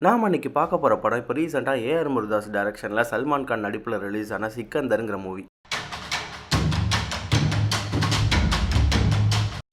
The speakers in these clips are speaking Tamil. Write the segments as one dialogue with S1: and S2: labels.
S1: நாம இன்னைக்கு பார்க்க போற படம் இப்போ ரீசெண்டா ஏஆர் முருகதாஸ் டைரக்ஷன்ல சல்மான் கான் நடிப்புல ரிலீஸ் ஆன சிக்கந்தர்ங்கிற மூவி.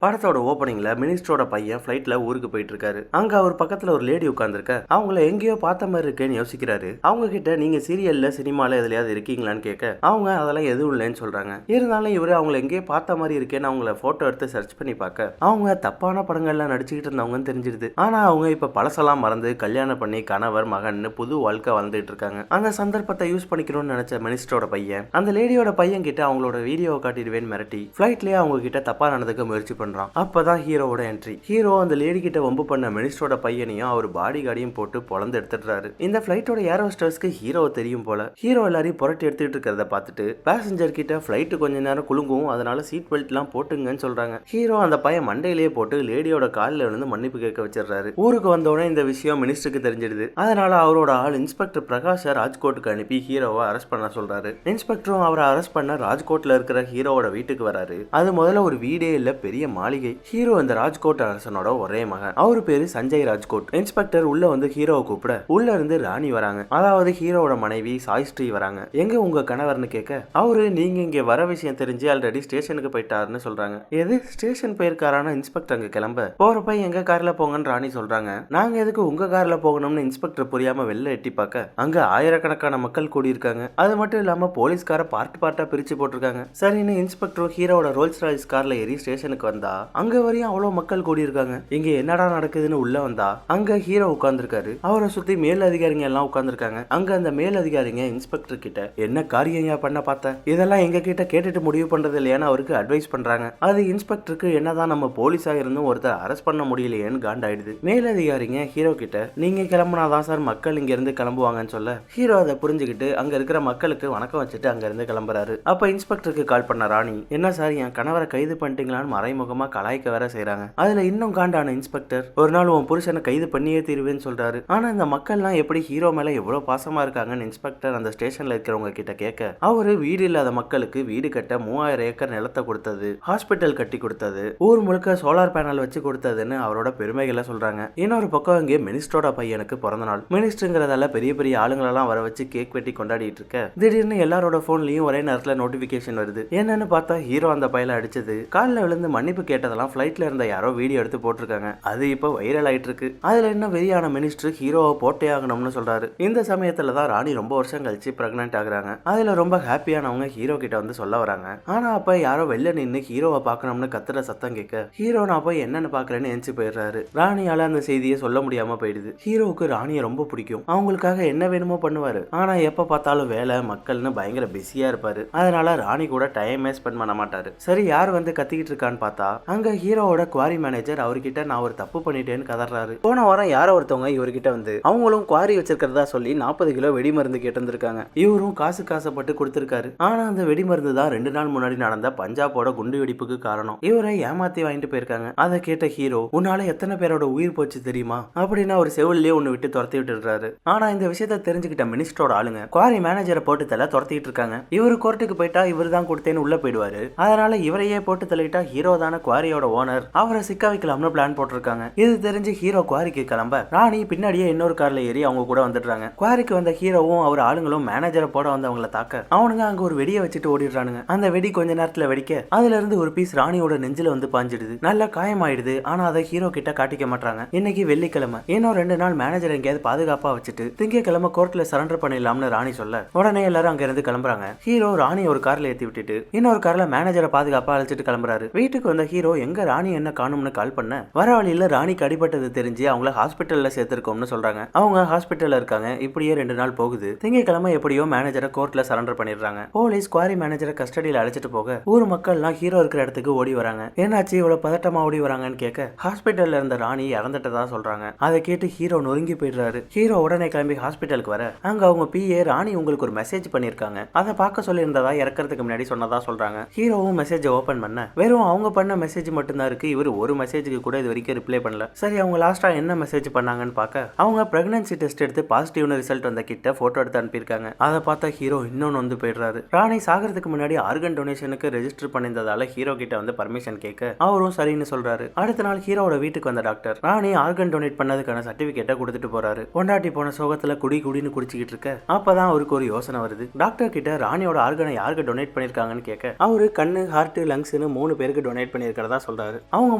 S1: படத்தோட ஓப்பனிங்ல மினிஸ்டரோட பையன் ஃபிளைட்ல ஊருக்கு போயிட்டு இருக்காரு. அங்க அவர் பக்கத்துல ஒரு லேடி உட்கார்ந்துருக்க. அவங்கள எங்கேயோ பார்த்த மாதிரி இருக்கேன்னு யோசிக்கிறாரு. அவங்க கிட்ட நீங்க சீரியல்ல சினிமால எதுலயாவது இருக்கீங்களான்னு கேட்க அவங்க அதெல்லாம் எதுவும் இல்லைன்னு சொல்றாங்க. இருந்தாலும் இவரு அவங்கள எங்கேயோ பார்த்த மாதிரி இருக்கேன்னு அவங்கள போட்டோ எடுத்து சர்ச் பண்ணி பார்க்க அவங்க தப்பான படங்கள்லாம் நடிச்சுக்கிட்டு இருந்தவங்கன்னு தெரிஞ்சிருது. ஆனா அவங்க இப்ப பழசெல்லாம் மறந்து கல்யாணம் பண்ணி கணவர் மகன்னு புது வாழ்க்கை வாழ்ந்துட்டு இருக்காங்க. அந்த சந்தர்ப்பத்தை யூஸ் பண்ணிக்கணும்னு நினைச்ச மினிஸ்டரோட பையன் அந்த லேடியோட பையன் கிட்ட அவங்களோட வீடியோவை காட்டிடுவேன்னு மிரட்டி ஃபிளைட்லயே அவங்க கிட்ட தப்பா நடந்துக்க முயற்சி பண்றான். அப்பதான் ஹீரோவோட என்ட்ரி. ஹீரோ அந்த லேடி கிட்ட வம்பு பண்ண மினிஸ்டரோட பையனையும் அவர் பாடி கார்டையும் போட்டு பொளந்து எடுத்துடுறாரு. இந்த பிளைட்டோட ஏர் ஹோஸ்டர்ஸ்க்கு ஹீரோ தெரியும் போல. ஹீரோ எல்லாரையும் புரட்டி எடுத்துட்டு இருக்கிறத பார்த்துட்டு பேசஞ்சர் கிட்ட பிளைட் கொஞ்ச நேரம் குலுங்கும், அதனால சீட் பெல்ட் எல்லாம் போட்டுங்கன்னு சொல்றாங்க. ஹீரோ அந்த பையன் மண்டையிலேயே போட்டு லேடியோட காலில் விழுந்து மன்னிப்பு கேட்க வச்சிடறாரு. ஊருக்கு வந்தோடனே இந்த விஷயம் மினிஸ்டருக்கு தெரிஞ்சிடுது. அதனால அவரோட ஆள் இன்ஸ்பெக்டர் பிரகாஷை ராஜ்கோட்டுக்கு அனுப்பி ஹீரோவை அரெஸ்ட் பண்ண சொல்றாரு. இன்ஸ்பெக்டரும் அவரை அரெஸ்ட் பண்ண ராஜ்கோட்ல இருக்கிற ஹீரோவோட வீட்டுக்கு வராரு. அது முதல்ல ஒரு வீடே இல்ல, பெரிய மாளிகை. ஹீரோ இந்த ராஜ்கோட் அரசனோட ஒரே மகன். அவரு பேரு சஞ்சய் ராஜ்கோட். இன்ஸ்பெக்டர் உள்ள வந்து ஹீரோவை கூப்பிட உள்ள இருந்து ராணி வராங்க. அதாவது ஹீரோவோட மனைவி சாய்ஸ்ரீ வராங்க. எங்க உங்க கணவர்னு கேட்க அவரு நீங்க இங்க வர விஷயம் தெரிஞ்சு ஆல்ரெடி ஸ்டேஷனுக்கு போயிட்டாருன்னு சொல்றாங்க. எது ஸ்டேஷன் போயிருக்காரான இன்ஸ்பெக்டர் அங்க கிளம்ப போறப்ப எங்க கார்ல போங்கன்னு ராணி சொல்றாங்க. நாங்க எதுக்கு உங்க கார்ல போகணும்னு இன்ஸ்பெக்டர் புரியாம வெளில எட்டி பார்க்க அங்க ஆயிரக்கணக்கான மக்கள் கூடி இருக்காங்க. அது மட்டும் இல்லாம போலீஸ்கார பார்ட்டா பிரிச்சு போட்டிருக்காங்க. சரின்னு இன்ஸ்பெக்டர் ஹீரோவோட ரோல்ஸ் ராய்ஸ் கார்ல ஏறி ஸ்டேஷனுக்கு வந்தா அங்க வரையும் அவ்வளவு மக்கள் கூடி இருக்காங்க. இங்க என்னடா நடக்குதுன்னு உள்ள வந்தா அங்க ஹீரோ உட்கார்ந்துருக்காரு. அவரை சுத்தி மேல் அதிகாரிங்க எல்லாம் உட்கார்ந்துருக்காங்க. அங்க அந்த மேல் அதிகாரிங்க இன்ஸ்பெக்டர் கிட்ட என்ன காரியம் பண்ண பார்த்த, இதெல்லாம் எங்க கிட்ட கேட்டுட்டு முடிவு பண்றது இல்லையான்னு அவருக்கு அட்வைஸ் பண்றாங்க. அது இன்ஸ்பெக்டருக்கு என்னதான் நம்ம போலீஸா இருந்தும் ஒருத்தர் அரெஸ்ட் பண்ண முடியலையேன்னு காண்டாயிடுது. மேல் அதிகாரிங்க ஹீரோ கிட்ட நீங்க கிளம்புனாதான் சார் மக்கள் இங்க இருந்து கிளம்புவாங்கன்னு சொல்ல ஹீரோ அதை புரிஞ்சுக்கிட்டு அங்க இருக்கிற மக்களுக்கு வணக்கம் வச்சுட்டு அங்க இருந்து கிளம்புறாரு. அப்ப இன்ஸ்பெக்டருக்கு கால் பண்ண ராணி என்ன சார் என் கணவரை கைது பண்ணிட்டீங்களான்னு மறைமுகமா கலாய்க்க வேற செய்யறாங்க. அதுல இன்னும் காண்டான இன்ஸ்பெக்டர் ஒரு நாள் உன் புருஷனை கைது பண்ணியே தீருவேன்னு சொல்றாரு. ஆனா இந்த மக்கள்லாம் எப்படி ஹீரோ மேல எவ்வளவு பாசமா இருக்காங்கன்னு இன்ஸ்பெக்டர் அந்த ஸ்டேஷன்ல இருக்கிறவங்க கிட்ட கேட்க அவரு வீடு இல்லாத மக்களுக்கு வீடு கட்ட 3000 ஏக்கர் நிலத்தை கொடுத்தது, ஹாஸ்பிட்டல் கட்டி கொடுத்தது, ஊர் முழுக்க சோலார் பேனல் வச்சு கொடுத்ததுன்னு அவரோட பெருமைகளை சொல்றாங்க. இன்னொரு பக்கம் இங்கே மினிஸ்டரோட பையனுக்கு பிறந்த நாள். மினிஸ்டருங்கிறதால பெரிய பெரிய ஆளுங்களெல்லாம் வர வச்சு கேக் வெட்டி கொண்டாடிட்டு இருக்க திடீர்னு எல்லாரோட போன்லயும் ஒரே நேரத்துல நோட்டிபிகேஷன் வருது. என்னன்னு பார்த்தா ஹீரோ அந்த பையல அடிச்சது காலில் விழுந்து மன்னிப்பு கேட்டதெல்லாம் பிளைட்ல இருந்த யாரோ வீடியோ எடுத்து போட்டிருக்காங்க. அது இப்ப வைரல் ஆயிட்டு இருக்கு. அதுல என்ன வெறியான மினிஸ்டர் ஹீரோவை போட்டே ஆகணும்னு சொல்றாரு. இந்த சமயத்துல தான் ராணி ரொம்ப வருஷம் கழிச்சு பிரெக்னன்ட் ஆகுறாங்க. அதுல ரொம்ப ஹாப்பியானவங்க ஹீரோ கிட்ட வந்து சொல்ல வராங்க. ஆனா அப்ப யாரோ வெளில நின்னு ஹீரோவை பார்க்கணும்னு கத்துற சத்தம் கேட்க ஹீரோ நான் போய் என்னன்னு பாக்குறேன்னு எஞ்சி போயிடுறாரு. ராணியால அந்த செய்தியை சொல்ல முடியாம போயிடுது. ஹீரோவுக்கு ராணியை ரொம்ப பிடிக்கும். அவங்களுக்காக என்ன வேணுமோ பண்ணுவாரு. ஆனா எப்ப பார்த்தாலும் வேலை மக்கள்னு பயங்கர பிஸியா இருப்பாரு. அதனால ராணி கூட டைமே ஸ்பெண்ட் பண்ண மாட்டாரு. சரி யார் வந்து கத்திக்கிட்டு இருக்கான்னு பார்த்தா அங்க ஹீரோவோட குவாரி மேனேஜர் அவர்கிட்ட நான் ஒரு தப்பு பண்ணிட்டேன்னு கதறாரு. போன வாரம் யாரோ ஒருத்தவங்க இவர்கிட்ட வந்து அவங்களும் குவாரி வச்சிருக்கிறதா சொல்லி 40 கிலோ வெடிமருந்து கேட்டிருந்திருக்காங்க. இவரும் காசு காசப்பட்டு கொடுத்திருக்காரு. ஆனா அந்த வெடிமருந்து தான் 2 நாள் முன்னாடி நடந்த பஞ்சாபோட குண்டு வெடிப்புக்கு காரணம். இவரை ஏமாத்தி வாங்கிட்டு போயிருக்காங்க. அதை கேட்ட ஹீரோ உன்னால எத்தனை பேரோட உயிர் போச்சு தெரியுமா அப்படின்னு ஒரு செவிலே ஒண்ணு விட்டு துரத்தி விட்டுறாரு. ஆனா இந்த விஷயத்த தெரிஞ்சுக்கிட்ட மினிஸ்டரோட ஆளுங்க குவாரி மேனேஜரை போட்டு தலை துரத்திட்டு இருக்காங்க. இவரு கோர்ட்டுக்கு போயிட்டா இவர் தான் கொடுத்தேன்னு உள்ள போயிடுவாரு. அதனால இவரையே போட்டு தள்ளிட்டா ஹீரோ தான குவாரியோட ஓனர், அவரை சிக்க வைக்கலாம்னு பிளான் போட்டிருக்காங்க. இது தெரிஞ்சு ஹீரோ குவாரிக்கு கிளம்ப ராணி பின்னாடியே இன்னொரு கார்ல ஏறி அவங்க கூட வந்துடுறாங்க. குவாரிக்கு வந்த ஹீரோவும் அவர் ஆளுங்களும் மேனேஜரை போட வந்தவங்களை தாக்க அவனுங்க அங்க ஒரு வெடியை வச்சுட்டு ஓடிடுறானுங்க. அந்த வெடி கொஞ்ச நேரத்துல வெடிக்க அதுல இருந்து ஒரு பீஸ் ராணியோட நெஞ்சில வந்து பாஞ்சிடுது. நல்லா காயமாயிடுது. ஆனா அதை ஹீரோ கிட்ட காட்டிக்க மாட்டாங்க. இன்னைக்கு வெள்ளிக்கிழமை, இன்னும் 2 நாள் மேனேஜர் எங்கேயாவது பாதுகாப்பா வச்சுட்டு திங்கக்கிழமை கோர்ட்ல சரண்டர் பண்ணிடலாம்னு ராணி சொல்ல உடனே எல்லாரும் அங்க இருந்து கிளம்புறாங்க. ஹீரோ ராணி ஒரு கார்ல ஏத்தி விட்டுட்டு இன்னொரு கார்ல மேனேஜரை பாதுகாப்பா அழைச்சிட்டு கிளம்புறாரு. வீட்டுக்கு வந்த ஹீரோ எங்க ராணி என்ன காணும்னு கால் பண்ண வர வழியில ராணிக்கு அடிபட்டது தெரிஞ்சு அவங்கள ஹாஸ்பிட்டல்ல சேர்த்திருக்கோம்னு சொல்றாங்க. அவங்க ஹாஸ்பிட்டல்ல இருக்காங்க. இப்படியே 2 நாள் போகுது. திங்கக்கிழமை எப்படியோ மேனேஜரை கோர்ட்ல சரண்டர் பண்ணிடுறாங்க. போலீஸ் குவாரி மேனேஜரை கஸ்டடியில அழைச்சிட்டு போக ஊர் மக்கள்லாம் ஹீரோ இருக்கிற இடத்துக்கு ஓடி வராங்க. என்னாச்சு இவ்வளவு பதட்டமா ஓடி வராங்கன்னு கேட்க ஹாஸ்பிட்டல்ல இருந்த ராணி இறந்துட்டதா சொல்றாங்க. அதை கேட்டு ஹீரோ நொறுங்கி போயிடுறாரு. ஹீரோ உடனே கிளம்பி ஹாஸ்பிட்டலுக்கு வர அங்க அவங்க பிஏ ராணி உங்களுக்கு ஒரு மெசேஜ் பண்ணிருக்காங்க, அதை பார்க்க சொல்லி இருந்ததா இறக்கிறதுக்கு முன்னாடி சொன்னதா சொல்றாங்க. ஹீரோவும் மெசேஜ் ஓபன் பண்ண வெறும் அவங்க பண்ண மெசேஜ் மட்டும்தான் இருக்கு. இவர் ஒரு மெசேஜுக்கு கூட இது வரைக்கும் ரிப்ளை பண்ணல. சரி, அவங்க லாஸ்டா என்ன மெசேஜ் பண்ணாங்கன்னு பார்க்க அவங்க பிரெக்னன்சி டெஸ்ட் எடுத்து பாசிட்டிவ்னு ரிசல்ட் வந்த கிட்ட போட்டோ எடுத்து அனுப்பியிருக்காங்க. அதை பார்த்தா ஹீரோ இன்னொன்னு வந்து போயிடுறாரு. ராணி சாகிறதுக்கு முன்னாடி ஆர்கன் டொனேஷனுக்கு ரெஜிஸ்டர் பண்ணியிருந்ததால ஹீரோ கிட்ட வந்து பர்மிஷன் கேட்க அவரும் சரின்னு சொல்றாரு. அடுத்த நாள் ஹீரோட வீட்டுக்கு வந்த டாக்டர் ராணி ஆர்கன் டொனேட் பண்ணதுக்கான சர்டிபிகேட்டை கொடுத்துட்டு போறாரு. கொண்டாட்டி போன சோகத்துல குடின்னு குடிச்சுக்கிட்டு இருக்க அப்பதான் அவருக்கு ஒரு யோசனை வருது. டாக்டர் கிட்ட ராணியோட ஆர்கனை யாருக்கு டொனேட் பண்ணிருக்காங்கன்னு கேட்க அவரு கண்ணு, ஹார்ட், லங்ஸ்னு 3 பேருக்கு டொனேட் பண்ணிருக்கிறதா சொல்றாரு. அவங்க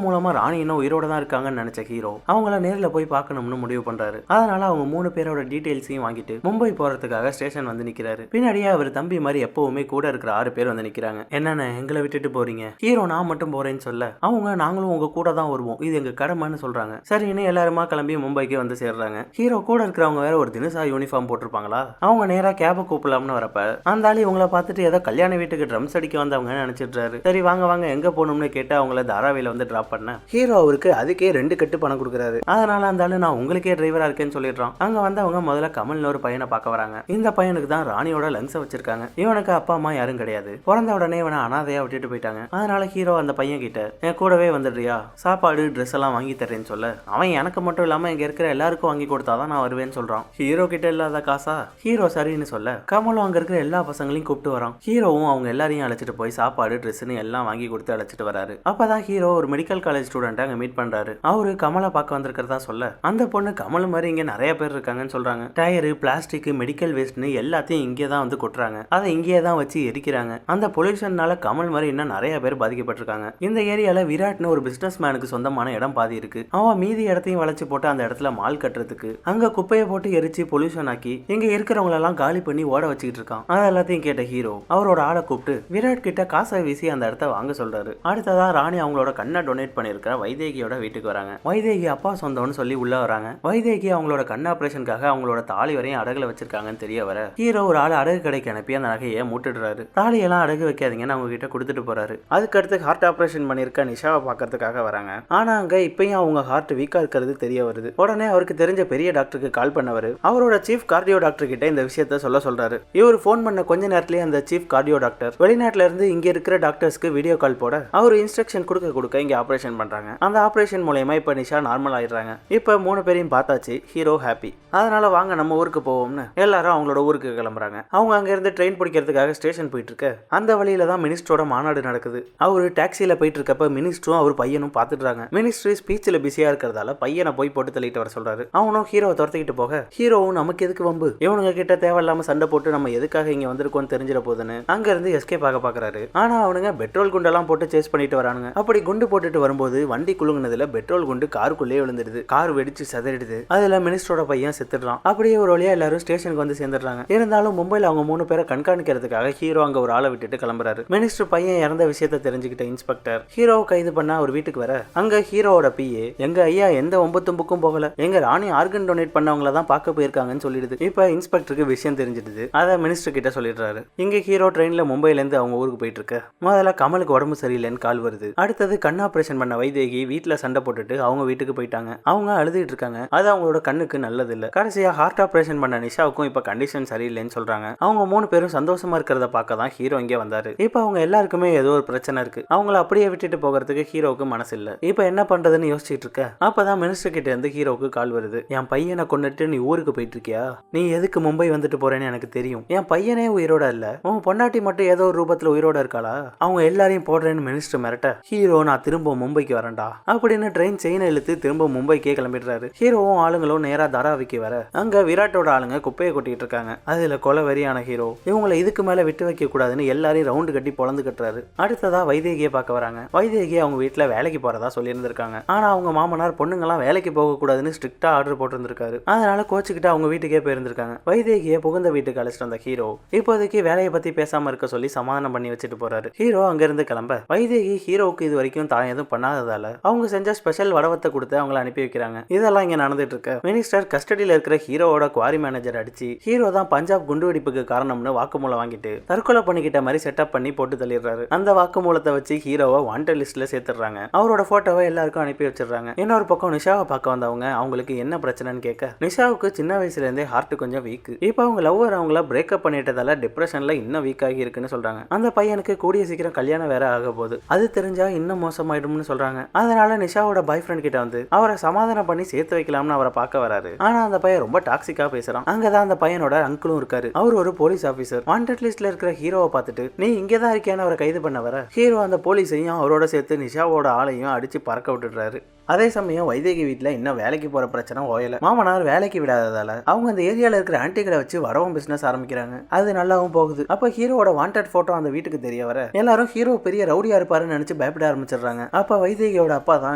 S1: மூலமா ராணி இன்னும் உயிரோட தான் இருக்காங்கன்னு நினைச்ச ஹீரோ அவங்கள நேரில் போய் பார்க்கணும்னு முடிவு பண்றாரு. அதனால அவங்க 3 பேரோட டீடைல்ஸையும் வாங்கிட்டு மும்பை போறதுக்காக ஸ்டேஷன் வந்து நிக்கிறாரு. பின்னாடியே அவர் தம்பி மாதிரி எப்பவுமே கூட இருக்கிற 6 பேர் வந்து நிக்கிறாங்க. என்னன்னு எங்களை விட்டுட்டு போறீங்க? ஹீரோ நான் மட்டும் போறேன்னு சொல்ல அவங்க நாங்களும் உங்க கூட தான் வருவோம், இது எங்க கடமைன்னு சொல்றாங்க. சரின்னு எல்லாருமா கிளம்பி மும்பைக்கு வந்து சேர்றாங்க. ஹீரோ கூட இருக்கிறவங்க வேற ஒரு தினசா யூனிஃபார்ம் போட்டிருப்பாங்களா? அவங்க நேரா கேப கூப்பிடலாம்னு வரப்ப அந்த ஆளு இவங்களை பார்த்துட்டு ஏதோ கல்யாண வீட்டுக்கு ட்ரம்ஸ் அடிக்க வந்தவங்க நினைச்சிட்டு சரி வாங்க வாங்க எங்க போகணும்னு கேட்டு அவங்கள தாராவில வந்து டிராப் பண்ண ஹீரோ அவருக்கு அதுக்கே 2 கட்டு பணம் கொடுக்குறாரு. அதனால அந்த ஆளு நான் உங்களுக்கே டிரைவரா இருக்கேன்னு சொல்லிடுறான். அங்க வந்து அவங்க முதல்ல கமல்னு ஒரு பையனை பார்க்க வராங்க. இந்த பையனுக்கு தான் ராணியோட லங்ஸை வச்சிருக்காங்க. இவனுக்கு அப்பா அம்மா யாரும் கிடையாது. பிறந்த உடனே இவனை அனாதையா விட்டுட்டு போயிட்டாங்க. அதனால ஹீரோ அந்த பையன் கிட்ட என் கூடவே வந்துடுறியா, சாப்பாடு ட்ரெஸ் எல்லாம் வாங்கி தரேன்னு சொல்ல அவன் எனக்கு மட்டும் இல்லாம இங்க இருக்கிற எல்லாருக்கும் வாங்கி கொடுத்தாதான் நான் வருவேன்னு சொல்றான். ஹீரோ கிட்ட இல்லாத காசா? ஹீரோ சரின்னு சொல்ல கமலும் அங்க இருக்கிற எல்லா பசங்களையும் கூப்பிட்டு வரான். ஹீரோவும் அவங்க எல்லாரையும் அழைச்சிட்டு போய் சாப்பாடு ட்ரெஸ்ன்னு எல்லாம் வாங்கி கொடுத்து அழைச்சிட்டு வராரு. அப்பதான் ஹீரோ ஒரு மெடிக்கல் காலேஜ் ஸ்டூடெண்ட் அங்க மீட் பண்றாரு. அவரு கமலை பார்க்க வந்திருக்கிறதா சொல்ல அந்த பொண்ணு கமல் மாதிரி இங்க நிறைய பேர் இருக்காங்கன்னு சொல்றாங்க. டயரு, பிளாஸ்டிக், மெடிக்கல் வேஸ்ட்னு எல்லாத்தையும் இங்கே தான் வந்து கொட்டுறாங்க. அதை இங்கே தான் வச்சு எரிக்கிறாங்க. அந்த பொல்யூஷன்னால கமல் மாதிரி இன்னும் நிறைய பேர் பாதிக்கப்பட்டிருக்காங்க. இந்த ஏரியால விராட்னு ஒரு பிசினஸ் மேனுக்கு சொந்தமான இடம் பாதி இருக்கு. அவன் மீதி இடத்தையும் வளைச்சு போட்டு அந்த இடத்துல மால் கட்டுறதுக்கு அங்க குப்பையை போட்டு எரிச்சு பொல்யூஷன் ஆக்கி இங்க இருக்கிறவங்க எல்லாம் காலி பண்ணி ஓட வச்சுக்கிட்டு இருக்கான். அது எல்லாத்தையும் கேட்ட ஹீரோ அவரோட ஆளை கூப்பிட்டு விராட் கிட்ட காசை வீசி அந்த இடத்த வாங்க சொல்றாரு. அடுத்ததா ராணி அவங்களோட கண்ணை டொனேட் பண்ணிருக்கிற வைதேகியோட வீட்டுக்கு வராங்க. வைதேகி அப்பா சொந்தம்னு சொல்லி உள்ள வராங்க. வைதேகி அவங்களோட கண் ஆபரேஷனுக்காக அவங்களோட தாலி வரையும் அடகுல வச்சிருக்காங்கன்னு தெரிய வர ஹீரோ ஒரு ஆள் அடகு கடைக்கு அனுப்பி அந்த நகையை மூட்டுடுறாரு. தாலியெல்லாம் அடகு வைக்காதீங்கன்னு அவங்க கிட்ட கொடுத்துட்டு போறாரு. அதுக்கடுத்து ஹார்ட் ஆபரேஷன் பண்ணிருக்க நிஷாவை பாக்கிறதுக்காக வராங்க. ஆனா அங்க இப்பயும் அவங்க ஹார்ட் வீக்கா இருக்கிறது தெரிய வருது. உடனே அவருக்கு தெரிஞ்ச பெரிய டாக்டருக்கு கால் பண்ணவர் அவரோட சீஃப் கார்டியோ டாக்டர் கிட்ட இந்த விஷயத்த சொல்றாரு. இவர் போன் பண்ண கொஞ்ச நேரத்திலேயே அந்த சீஃப் கார்டியோ டாக்டர் வெளிநாட்டுல இருந்து இங்க இருக்கிற டாக்டர்ஸ்க்கு வீடியோ கால் போட அவர் இன்ஸ்ட்ரக்ஷன் கொடுக்க இங்க ஆபரேஷன் பண்றாங்க. அந்த ஆபரேஷன் மூலமா இப்ப நிஷா நார்மல் ஆயிடுறாங்க. இப்ப 3 பேரையும் பார்த்தாச்சு. Hero happy. அதனால வாங்க நம்ம ஊருக்கு போவோம்னு எல்லாரும் அவங்களோட ஊருக்கு கிளம்புறாங்க. அவங்க அங்க இருந்து ட்ரெயின் பிடிக்கிறதுக்காக ஸ்டேஷன் போயிட்டு இருக்க அந்த வழியில தான் மினிஸ்டரோட மாநாடு நடக்குது. அவரு டாக்ஸில போயிட்டு இருக்கப்ப மினிஸ்டரும் அவர் பையனும் பாத்துட்டாங்க. மினிஸ்டர் ஸ்பீச்ல பிஸியா இருக்கிறதால பையனை போய் போட்டு தள்ளிட்டு வர சொல்றாரு. அவனும் ஹீரோவை துரத்திக்கிட்டு போக ஹீரோவும் நமக்கு எதுக்கு வம்பு, இவனுங்க கிட்ட தேவையில்லாம சண்டை போட்டு நம்ம எதுக்காக இங்க வந்திருக்கோம்னு தெரிஞ்சிட போதுன்னு அங்க இருந்து எஸ்கேப் ஆக பாக்குறாரு. ஆனா அவனுங்க பெட்ரோல் குண்டெல்லாம் போட்டு சேஸ் பண்ணிட்டு வரானுங்க. அப்படி குண்டு போட்டுட்டு வரும்போது வண்டி குலுங்குனதுல பெட்ரோல் குண்டு காருக்குள்ளே விழுந்துடுது. கார் வெடிச்சு சதறிடுது. அதுல மினிஸ்டரோட பையன் செத்துடுறான். அப்படியே ஒரு வழியா எல்லாரும் ஸ்டேஷனுக்கு வந்து சேர்ந்துடுறாங்க. இருந்தாலும் மும்பைல அவங்க 3 பேரை கண்காணிக்கிறதுக்காக ஹீரோ அங்க ஒரு ஆளை விட்டுட்டு கிளம்புறாரு. மினிஸ்டர் பையன் இறந்த விஷயத்தை தெரிஞ்சுக்கிட்ட இன்ஸ்பெக்டர் ஹீரோவை கைது பண்ண ஒரு வீட்டுக்கு வர அங்க ஹீரோவோட பிஏ எங்க ஐயா எந்த ஒம்பத்தும்புக்கும் போகல, எங்க ராணி ஆர்கன் டொனேட் பண்ணவங்கள தான் பார்க்க போயிருக்காங்கன்னு சொல்லிடுது. இப்ப இன்ஸ்பெக்டருக்கு விஷயம் தெரிஞ்சிடுது. அதை மினிஸ்டர் கிட்ட சொல்லிடுறாரு. இங்க ஹீரோ ட்ரெயின்ல மும்பைல இருந்து அவங்க ஊருக்கு போயிட்டு இருக்க முதல்ல கமலுக்கு உடம்பு சரியில்லைன்னு கால் வருது. அடுத்தது கண் ஆபரேஷன் பண்ண வைதேகி வீட்டுல சண்டை போட்டுட்டு அவங்க வீட்டுக்கு போயிட்டாங்க. அவங்க அழுதுட்டு இருக்காங்க. அது அவங்களோட கண்ணுக்கு நல்லது இல்ல. கடைசியா ஹார்ட் ஆபரேஷன் பண்ண நிஷாவுக்கும் இப்ப கண்டிஷன் சரியில்லைன்னு சொல்றாங்க. அவங்க 3 பேரும் சந்தோஷமா இருக்கிறத பார்க்க தான் ஹீரோ இங்கே வந்தாரு. இப்ப அவங்க எல்லாருக்குமே ஏதோ ஒரு பிரச்சனை இருக்கு. அவங்கள அப்படியே விட்டுட்டு போகிறதுக்கு ஹீரோவுக்கு மனசு இல்ல. இப்ப என்ன பண்றதுன்னு யோசிச்சுட்டு இருக்க அப்பதான் மினிஸ்டர் கிட்ட இருந்து ஹீரோவுக்கு கால் வருது. என் பையனை கொண்டுட்டு நீ ஊருக்கு போயிட்டு இருக்கியா? நீ எதுக்கு மும்பை வந்துட்டு போறேன்னு எனக்கு தெரியும். என் பையனே உயிரோட இல்ல, உன் பொண்டாட்டி மட்டும் ஏதோ ஒரு ரூபத்துல உயிரோட இருக்காளா? அவங்க எல்லாரையும் போடுறேன்னு மினிஸ்டர் மிரட்ட ஹீரோ நான் திரும்ப மும்பைக்கு வரேன்டா அப்படின்னு ட்ரெயின் செயினை இழுத்து திரும்ப மும்பைக்கே கிளம்பிடுறாரு. ஹீரோவும் ஆளுங்களும் நேரா தாராவிக்கு வர அங்க விராட்டோட ஆளுங்க குப்பையை கொட்டிட்டு இருக்காங்க. அதுல கொலை வெறியான ஹீரோ இவங்களை இதுக்கு மேல விட்டு வைக்க கூடாதுன்னு எல்லாரையும் ரவுண்டு கட்டி பொழந்து கட்டுறாரு. அடுத்ததா வைதேகியை பார்க்க வராங்க. வைதேகி அவங்க வீட்டுல வேலைக்கு போறதா சொல்லி இருந்திருக்காங்க. ஆனா அவங்க மாமனார் பொண்ணுங்கெல்லாம் வேலைக்கு போக கூடாதுன்னு ஸ்ட்ரிக்டா ஆர்டர் போட்டிருந்திருக்காரு. அதனால கோச்சுக்கிட்டு அவங்க வீட்டுக்கே போயிருந்திருக்காங்க. வைதேகியை புகுந்த வீட்டுக்கு அழைச்சிட்டு வந்த ஹீரோ இப்போதைக்கு வேலையை பத்தி பேசாம இருக்க சொல்லி சமாதானம் பண்ணி வச்சுட்டு போறாரு. ஹீரோ அங்க இருந்து கிளம்ப வைதேகி ஹீரோவுக்கு இது வரைக்கும் தான் எதுவும் பண்ணாததால அவங்க செஞ்ச ஸ்பெஷல் வடவத்தை கொடுத்து அவங்களை அனுப்பி வைக்கிறாங்க. இதெல்லாம் இங்க நடந்துட்டு இருக்க மினிஸ்டர் கஸ்டடியில இருக்கிற ஹீரோவோட குவாரி மேனேஜர் அடிச்சு ஹீரோ தான் பஞ்சாப் குண்டுவெடிப்புக்கு காரணம்னு வாக்குமூலம் வாங்கிட்டு தற்கொலை பண்ணிக்கிட்ட மாதிரி செட்டப் பண்ணி போட்டு தள்ளிடுறாரு. அந்த வாக்குமூலத்தை வச்சு ஹீரோவை வாண்டட் லிஸ்ட்ல சேர்த்துறாங்க. அவரோட போட்டோவை எல்லாருக்கும் அனுப்பி வச்சிடறாங்க. இன்னொரு பக்கம் நிஷாவை பார்க்க வந்தவங்க அவங்களுக்கு என்ன பிரச்சனைன்னு கேட்க நிஷாவுக்கு சின்ன வயசுல இருந்தே ஹார்ட் கொஞ்சம் வீக். இப்ப அவங்க லவ்வர் அவங்கள பிரேக்கப் பண்ணிட்டதால டிப்ரெஷன்ல இன்னும் வீக் ஆகி இருக்குன்னு சொல்றாங்க. அந்த பையனுக்கு கூடிய சீக்கிரம் கல்யாணம் வேற ஆக போகுது. அது தெரிஞ்ச தெரிஞ்சா இன்னும் மோசமாயிடும்னு சொல்றாங்க. அதனால நிஷாவோட பாய் ஃப்ரெண்ட் கிட்ட வந்து அவரை சமாதானம் பண்ணி சேர்த்து வைக்கலாம்னு அவரை பார்க்க வராரு. ஆனா அந்த பையன் ரொம்ப டாக்ஸிக்கா பேசுறான். அங்கதான் அந்த பையனோட அங்கிளும் இருக்காரு. அவர் ஒரு போலீஸ் ஆபீசர். வாண்டட் லிஸ்ட்ல இருக்கிற ஹீரோவை பார்த்துட்டு நீ இங்கதான் இருக்கியான்னு அவரை கைது பண்ண வர ஹீரோ அந்த போலீஸையும் அவரோட சேர்த்து நிஷாவோட ஆளையும் அடிச்சு பறக்க விட்டுடுறாரு. அதே சமயம் வைதேகி வீட்டுல இன்னும் வேலைக்கு போற பிரச்சனை ஓயல. மாமனார் வேலைக்கு விடாததால அவங்க அந்த ஏரியால இருக்கிற ஆன்டிகளை வச்சு வரவும் பிசினஸ் ஆரம்பிக்கிறாங்க. அது நல்லாவும் போகுது. அப்ப ஹீரோவோட வாண்டட் போட்டோ அந்த வீட்டுக்கு தெரிய வர எல்லாரும் ஹீரோ பெரிய ரவுடியா இருப்பாருன்னு நினைச்சு பயப்பட ஆரம்பிச்சிடுறாங்க. அப்ப வைதேகியோட அப்பா தான்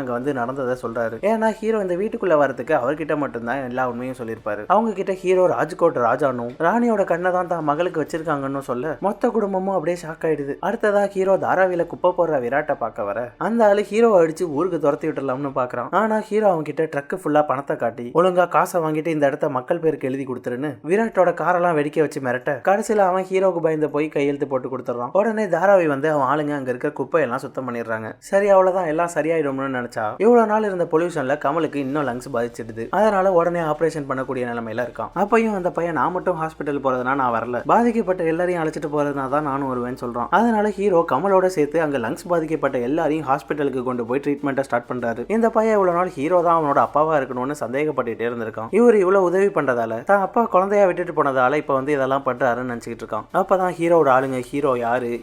S1: அங்க வந்து நடந்ததை சொல்றாரு. ஏன்னா ஹீரோ இந்த வீட்டுக்குள்ள வரதுக்கு அவர்கிட்ட மட்டும்தான் எல்லா உண்மையும் சொல்லியிருப்பாரு. அவங்க கிட்ட ஹீரோ ராஜ்கோட் ராஜானும் ராணியோட கண்ணை தான் தான் மகளுக்கு வச்சிருக்காங்கன்னு சொல்ல மொத்த குடும்பமும் அப்படியே ஷாக் ஆயிடுது. அடுத்ததா ஹீரோ தாராவில குப்பை போடுற விராட்டை பார்க்க வர அந்த ஆளு ஹீரோ அடிச்சு ஊருக்கு துரத்தி விட்டுலாம்னு பாக்குறான். ஆனா ஹீரோ அவங்க கிட்ட ட்ரக் ஃபுல்லா பணத்தை காட்டி ஒழுங்கா காசை வாங்கிட்டு இந்த இடத்த மக்கள் பேருக்கு எழுதி கொடுத்துருன்னு விராட்டோட காரெல்லாம் வெடிக்க வச்சு மிரட்ட கடைசியில அவன் ஹீரோக்கு பயந்து போய் கையெழுத்து போட்டு கொடுத்துறான். உடனே தாராவி வந்து அவன் ஆளுங்க அங்க இருக்க குப்பையெல்லாம் சுத்தம் பண்ணிடுறாங்க. சரி அவ்வளவுதான் எல்லாம் சரியாயிடும்னு நினைச்சா இவ்வளவு நாள் இருந்த பொல்யூஷன்ல கமலுக்கு இன்னும் லங்ஸ் பாதிச்சிடுது. அதனால உடனே ஆபரேஷன் பண்ணக்கூடிய நிலைமையில இருக்கான். அப்பயும் அந்த பையன் நான் மட்டும் ஹாஸ்பிட்டல் போறதுனா நான் வரல, பாதிக்கப்பட்ட எல்லாரையும் அழைச்சிட்டு போறதுனா தான் நானும் வருவேன்னு சொல்றான். அதனால ஹீரோ கமலோட சேர்த்து அங்க லங்ஸ் பாதிக்கப்பட்ட எல்லாரையும் ஹாஸ்பிட்டலுக்கு கொண்டு போய் ட்ரீட்மெண்ட்டை ஸ்டார்ட் பண்றாரு. இந்த பையன் இவ்வளவு நாள் ஹீரோ தான் அவனோட அப்பாவா இருக்கணும்னு சந்தேகப்பட்டுட்டே இருந்திருக்கான். இவர் இவ்வளவு உதவி பண்றதால தான் அப்பா குழந்தையா விட்டுட்டு போனதால இப்ப வந்து இதெல்லாம் பண்றாருன்னு நினைச்சிட்டு இருக்கான். அப்பதான் ஹீரோட ஆளுங்க ஹீரோ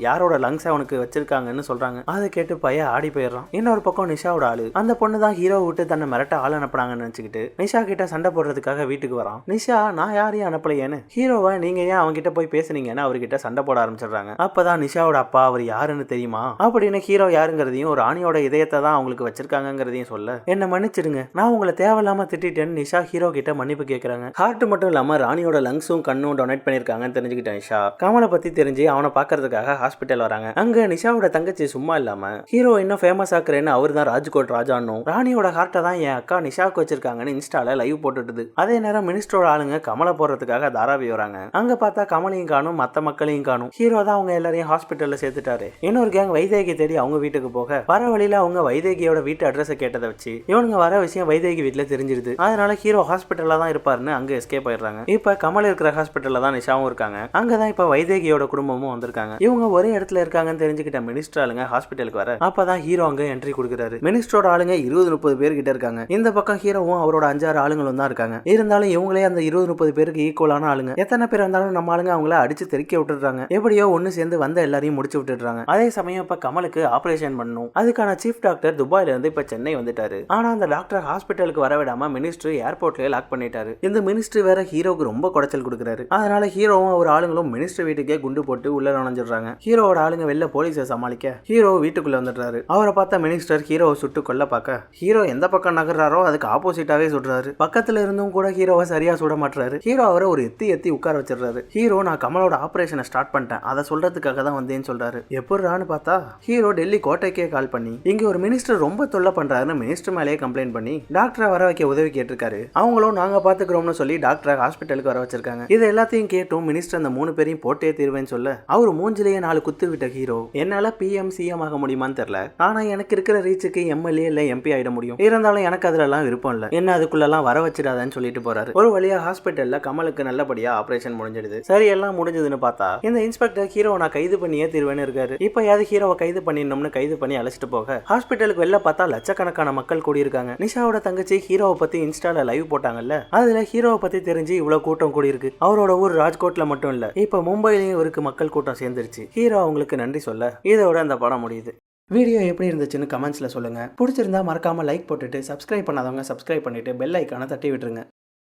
S1: யாரோட லங்ஸ் அவனுக்கு வச்சிருக்காங்கன்னு சொல்றாங்க. அதை கேட்டு பையன் ஆடி போயிடுறான். இன்னொரு பக்கம் நிஷாவோட ஆளு அந்த பொண்ணு தான் ஹீரோ விட்டு தன்னை மிரட்ட ஆள் அனுப்புனாங்கன்னு நினைச்சுக்கிட்டு நிஷா கிட்ட சண்டை போடுறதுக்காக வீட்டுக்கு வரான். நிஷா நான் யாரையும் அனுப்பலையேன்னு ஹீரோவை நீங்க ஏன் அவங்க கிட்ட போய் பேசுனீங்கன்னு அவர்கிட்ட சண்டை போட ஆரம்பிச்சிடுறாங்க. அப்பதான் நிஷாவோட அப்பா அவர் யாருன்னு தெரியுமா அப்படின்னு ஹீரோ யாருங்கிறதையும் ஒரு ராணியோட இதயத்தை தான் அவங்களுக்கு வச்சிருக்காங்கிறதையும் சொல்ல என்ன மன்னிச்சிடுங்க நான் உங்களை தேவையில்லாம திட்டேன்னு நிஷா ஹீரோ கிட்ட மன்னிப்பு கேட்கறாங்க. ஹார்ட் மட்டும் இல்லாம ராணியோட லங்ஸும் கண்ணும் டொனேட் பண்ணிருக்காங்கன்னு தெரிஞ்சுக்கிட்ட நிஷா கமலை பத்தி தெரிஞ்சு அவனை பாக்குறதுக்காக ஹாஸ்பிட்டல் வராங்க. அங்க நிஷாவோட தங்கச்சி சும்மா இல்லாம ஹீரோ இன்னும் ஃபேமஸ் ஆக்குறேன்னு அவர் தான் ராஜ்கோட் ராஜானும் ராணியோட ஹார்ட்டை தான் என் அக்கா நிஷாவுக்கு வச்சிருக்காங்கன்னு இன்ஸ்டால லைவ் போட்டுட்டுது. அதே நேரம் மினிஸ்டரோட ஆளுங்க கமலை போடுறதுக்காக தாராவி வராங்க. அங்க பார்த்தா கமலையும் காணும் மத்த மக்களையும் காணும். ஹீரோ தான் அவங்க எல்லாரையும் ஹாஸ்பிட்டல்ல சேர்த்துட்டாரு. இன்னொரு கேங் வைதேகி தேடி அவங்க வீட்டுக்கு போக வர வழியில அவங்க வைதேகியோட வீட்டு அட்ரஸ் கேட்டதை வச்சு இவனுங்க வர விஷயம் வைதேகி வீட்டுல தெரிஞ்சிருது. அதனால ஹீரோ ஹாஸ்பிட்டல்ல தான் இருப்பாருன்னு அங்க எஸ்கேப் ஆயிடுறாங்க. இப்ப கமல் இருக்கிற ஹாஸ்பிட்டல்ல தான் நிஷாவும் இருக்காங்க. அங்கதான் இப்ப வைதேகியோட குடும்பமும் வந்திருக்காங்க. இவங்க ஒரே இடத்துல இருக்காங்கன்னு தெரிஞ்சுக்கிட்ட மினிஸ்டர் ஆளுங்க ஹாஸ்பிட்டலுக்கு வர அப்பதான் ஹீரோ அங்க என்ட்ரி கொடுக்குறாரு. மினிஸ்டரோட ஆளுங்க 20-30 பேர் கிட்ட இருக்காங்க. இந்த பக்கம் ஹீரோவும் அவரோட 5-6 ஆளுங்களும் தான் இருக்காங்க. இருந்தாலும் இவங்களே அந்த 20-30 பேருக்கு ஈக்குவலான ஆளுங்க. எத்தனை பேர் வந்தாலும் நம்ம ஆளுங்க அவங்கள அடிச்சு தெறிக்க விட்டுறாங்க. எப்படியோ ஒண்ணு சேர்ந்து வந்த எல்லாரையும் முடிச்சு விட்டுறாங்க. அதே சமயம் இப்ப கமலுக்கு ஆபரேஷன் பண்ணணும். அதுக்கான சீஃப் டாக்டர் துபாயில இருந்து இப்ப சென்னை வந்துட்டாரு. ஆனா அந்த டாக்டர் ஹாஸ்பிட்டலுக்கு வர விடாம மினிஸ்டர் ஏர்போர்ட்லயே லாக் பண்ணிட்டாரு. இந்த மினிஸ்டர் வேற ஹீரோக்கு ரொம்ப குடைச்சல் கொடுக்குறாரு. அதனால ஹீரோவும் அவர் ஆளுங்களும் மினிஸ்டர் வீட்டுக்கே குண்டு போட்டு உள்ள நுழைஞ்சிடுறாங்க. ஹீரோவோட ஆளுங்க வெளில போலீஸை சமாளிக்க ஹீரோ வீட்டுக்குள்ள வந்துடுறாரு. அவரை பார்த்த மினிஸ்டர் ஹீரோவை சுட்டு கொல்ல பார்க்க ஹீரோ எந்த பக்கம் நகர்றாரோ அதுக்கு ஆப்போசிட்டாவே சுடுறாரு. பக்கத்துல இருந்தும் கூட ஹீரோவை சரியா சுட மாட்டாரு. ஹீரோ அவரை ஒரு எத்தி உட்கார வச்சிடுறாரு. ஹீரோ நான் கமலோட ஆபரேஷனை ஸ்டார்ட் பண்ணிட்டேன், அதை சொல்றதுக்காக தான் வந்தேன்னு சொல்றாரு. எப்படின்னு பார்த்தா ஹீரோ டெல்லி கோட்டைக்கே கால் பண்ணி இங்க ஒரு மினிஸ்டர் ரொம்ப தொல்லை பண்றாருன்னு மினிஸ்டர் மேலேயே கம்ப்ளைண்ட் பண்ணி டாக்டரை வர வைக்க உதவி கேட்டிருக்காரு. அவங்களும் நாங்க பாத்துக்கிறோம்னு சொல்லி டாக்டரை ஹாஸ்பிட்டலுக்கு வர வச்சிருக்காங்க. இது எல்லாத்தையும் கேட்டும் மினிஸ்டர் அந்த 3 பேரையும் போட்டே தீர்வேன்னு சொல்ல அவரு மூஞ்சிலேயே 4 குத்து விட்ட ஹீரோ என்னால PM CM ஆக முடியுமான்னு தெரியல, ஆனா எனக்கு இருக்கிற ரீச்சுக்கு MLA இல்ல MP ஆயிட முடியும், இருந்தாலும் எனக்கு அதுல எல்லாம் விருப்பம் இல்ல, என்ன அதுக்குள்ளெல்லாம் வர வச்சிடாதன்னு சொல்லிட்டு போறாரு. ஒரு வழியா ஹாஸ்பிட்டல்ல கமலுக்கு நல்லபடியா ஆபரேஷன் முடிஞ்சிடுது. சரி எல்லாம் முடிஞ்சதுன்னு பார்த்தா இந்த இன்ஸ்பெக்டர் ஹீரோ நான் கைது பண்ணியே தீர்வேன்னு இருக்காரு. இப்ப யாவது ஹீரோவை கைது பண்ணிடணும்னு கைது பண்ணி அழைச்சிட்டு போக ஹாஸ்பிட்டலுக்கு வெளில பார்த்தா லட்சக்கணக்கான மக்கள் கூடி இருக்காங்க. நிஷாவோட தங்கச்சி ஹீரோவை பத்தி இன்ஸ்டால லைவ் போட்டாங்கல்ல, அதுல ஹீரோவை பத்தி தெரிஞ்சு இவ்வளவு கூட்டம் கூடி இருக்கு. அவரோட ஊர் ராஜ்கோட்ல மட்டும் இல்ல, இப்ப மும்பையிலயும் இவருக்கு மக்கள் கூட்டம் சேர்ந்துருச்சு. ஹீரோ அவங்களுக்கு நன்றி சொல்ல இதோட அந்த படம் முடியுது. வீடியோ எப்படி இருந்துச்சுன்னு கமெண்ட்ஸ்ல சொல்லுங்க. பிடிச்சிருந்தா மறக்காம லைக் போட்டுட்டு சப்ஸ்கிரைப் பண்ணாதவங்க சப்ஸ்கிரைப் பண்ணிட்டு பெல் ஐக்கானை தட்டி விட்டுருங்க.